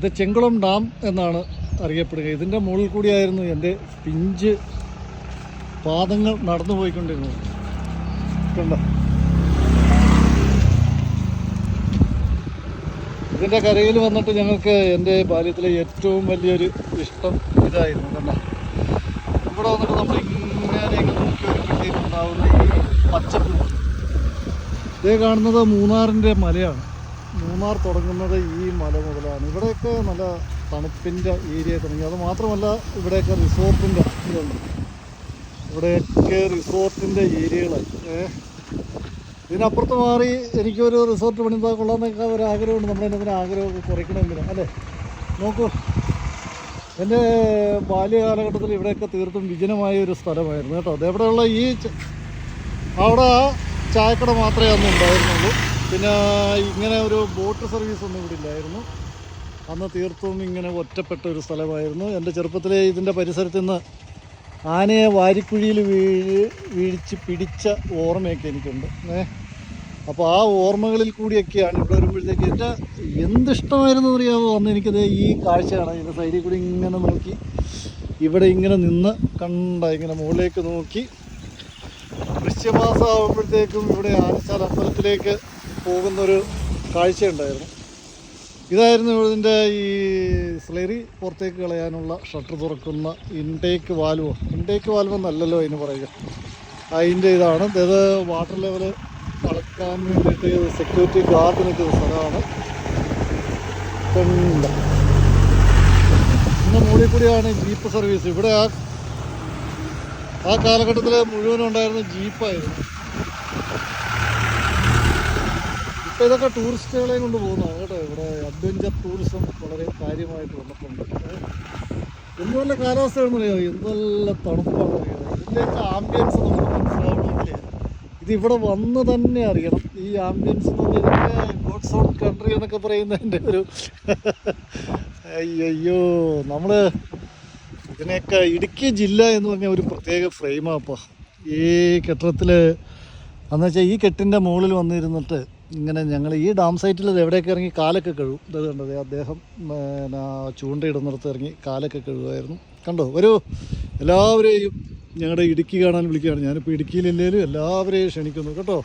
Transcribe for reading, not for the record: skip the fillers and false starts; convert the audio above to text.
ഇത് ചെങ്കുളം ഡാം എന്നാണ് അറിയപ്പെടുക. ഇതിൻ്റെ മുകളിൽ കൂടിയായിരുന്നു എൻ്റെ പിഞ്ച് പാദങ്ങൾ നടന്നു പോയിക്കൊണ്ടിരുന്നത്. കണ്ടോ, ഇതിൻ്റെ കരയിൽ വന്നിട്ട് ഞങ്ങൾക്ക് എൻ്റെ ബാല്യത്തിലെ ഏറ്റവും വലിയൊരു ഇഷ്ടം ഇതായിരുന്നു. കണ്ടോ, ഇവിടെ വന്നിട്ട് നമ്മൾ ഇങ്ങനെയൊക്കെ നോക്കി വരുമ്പോഴത്തേക്കുണ്ടാവുന്ന ഈ പച്ചപ്പ്. ഇതേ കാണുന്നത് മൂന്നാറിൻ്റെ മലയാണ്. മൂന്നാർ തുടങ്ങുന്നത് ഈ മല മുതലാണ്. ഇവിടെയൊക്കെ നല്ല തണുപ്പിൻ്റെ ഏരിയ തുടങ്ങി. അത് മാത്രമല്ല ഇവിടെയൊക്കെ റിസോർട്ടിൻ്റെ ഇതുണ്ട്. ഇവിടെയൊക്കെ റിസോർട്ടിൻ്റെ ഏരിയകളായി. ഇതിനപ്പുറത്ത് മാറി എനിക്കൊരു റിസോർട്ട് പണിതാൽ കൊള്ളാമെന്നൊക്കെ ഒരു ആഗ്രഹമുണ്ട്. നമ്മളതിനകത്തിന് ആഗ്രഹമൊക്കെ കുറയ്ക്കണമെങ്കിലും അല്ലേ. നോക്കൂ, എൻ്റെ ബാല്യകാലഘട്ടത്തിൽ ഇവിടെയൊക്കെ തീർത്തും വിജനമായ ഒരു സ്ഥലമായിരുന്നു കേട്ടോ. അതേവിടെയുള്ള ഈ അവിടെ ചായക്കട മാത്രമേ അന്ന് ഉണ്ടായിരുന്നുള്ളൂ. പിന്നെ ഇങ്ങനെ ഒരു ബോട്ട് സർവീസ് ഒന്നും ഇവിടെ ഇല്ലായിരുന്നു. അന്ന് തീർത്തും ഇങ്ങനെ ഒറ്റപ്പെട്ട ഒരു സ്ഥലമായിരുന്നു. എൻ്റെ ചെറുപ്പത്തിലെ ഇതിൻ്റെ പരിസരത്ത് നിന്ന് ആനയെ വാരിക്കുഴിയിൽ വീഴിച്ച് പിടിച്ച ഓർമ്മയൊക്കെ എനിക്കുണ്ട്. അപ്പോൾ ആ ഓർമ്മകളിൽ കൂടിയൊക്കെയാണ് ഇവിടെ വരുമ്പോഴത്തേക്ക് എൻ്റെ എന്തിഷ്ടമായിരുന്നു അറിയാമോ അന്ന് എനിക്കത് ഈ കാഴ്ച കാണാം. ഇതിൻ്റെ സൈഡിൽ കൂടി ഇങ്ങനെ നോക്കി ഇവിടെ ഇങ്ങനെ നിന്ന് ഇങ്ങനെ മുകളിലേക്ക് നോക്കി വൃശ്ചികമാസം ആകുമ്പോഴത്തേക്കും ഇവിടെ ആനച്ചാൽ അമ്പലത്തിലേക്ക് പോകുന്നൊരു കാഴ്ചയുണ്ടായിരുന്നു. ഇതായിരുന്നു ഇതിൻ്റെ ഈ സ്ലറി പുറത്തേക്ക് കളയാനുള്ള ഷട്ടർ തുറക്കുന്ന ഇൻടേക്ക് വാൽവ് എന്നല്ലല്ലോ അതിന് പറയുക. അതിൻ്റെ ഇതാണ്. ഇത് വാട്ടർ ലെവൽ അളക്കാൻ വേണ്ടിയിട്ട് സെക്യൂരിറ്റി ഗാർഡ് നിൽക്കുന്ന സ്ഥലമാണ്. ഇന്ന് മുകളിൽ കൂടിയാണ് ജീപ്പ് സർവീസ്. ഇവിടെ ആ കാലഘട്ടത്തിൽ മുഴുവനും ഉണ്ടായിരുന്ന ജീപ്പായിരുന്നു. ഇപ്പോൾ ഇതൊക്കെ ടൂറിസ്റ്റുകളെയും കൊണ്ട് പോകുന്നതാണ് കേട്ടോ. ഇവിടെ അഡ്വഞ്ചർ ടൂറിസം വളരെ കാര്യമായിട്ട് വന്നിട്ടുണ്ട്. എന്ത് നല്ല കാലാവസ്ഥയാണെന്ന് അറിയാമോ, എന്ത് നല്ല തണുപ്പാണെന്ന് അറിയാമോ. ഇതിൻ്റെയൊക്കെ ആംബിയൻസ് നമുക്ക് മനസ്സിലാവണമെങ്കിൽ ഇതിവിടെ വന്ന് തന്നെ അറിയണം. ഈ ആംബിയൻസ് എന്ന് പറഞ്ഞാൽ ഗോഡ്സ് ഓൺ കൺട്രി എന്നൊക്കെ പറയുന്നതിൻ്റെ ഒരു അയ്യോ നമ്മൾ ഇതിനെയൊക്കെ ഇടുക്കി ജില്ല എന്ന് പറഞ്ഞാൽ ഒരു പ്രത്യേക ഫ്രെയിമാപ്പോൾ ഈ കെട്ടിടത്തിൽ എന്ന് വെച്ചാൽ ഈ കെട്ടിൻ്റെ മുകളിൽ വന്നിരുന്നിട്ട് ഇങ്ങനെ ഞങ്ങൾ ഈ ഡാം സൈറ്റിൽ എവിടെയൊക്കെ ഇറങ്ങി കാലൊക്കെ കഴുകും. ഇത് കണ്ടത് അദ്ദേഹം ചൂണ്ടയിടുന്നിടത്ത് ഇറങ്ങി കാലൊക്കെ കഴുകുമായിരുന്നു. കണ്ടോ, എല്ലാവരെയും ഞങ്ങളുടെ ഇടുക്കി കാണാൻ വിളിക്കുകയാണ്. ഞാനിപ്പോൾ ഇടുക്കിയിലില്ലേലും എല്ലാവരെയും ക്ഷണിക്കുന്നു കേട്ടോ.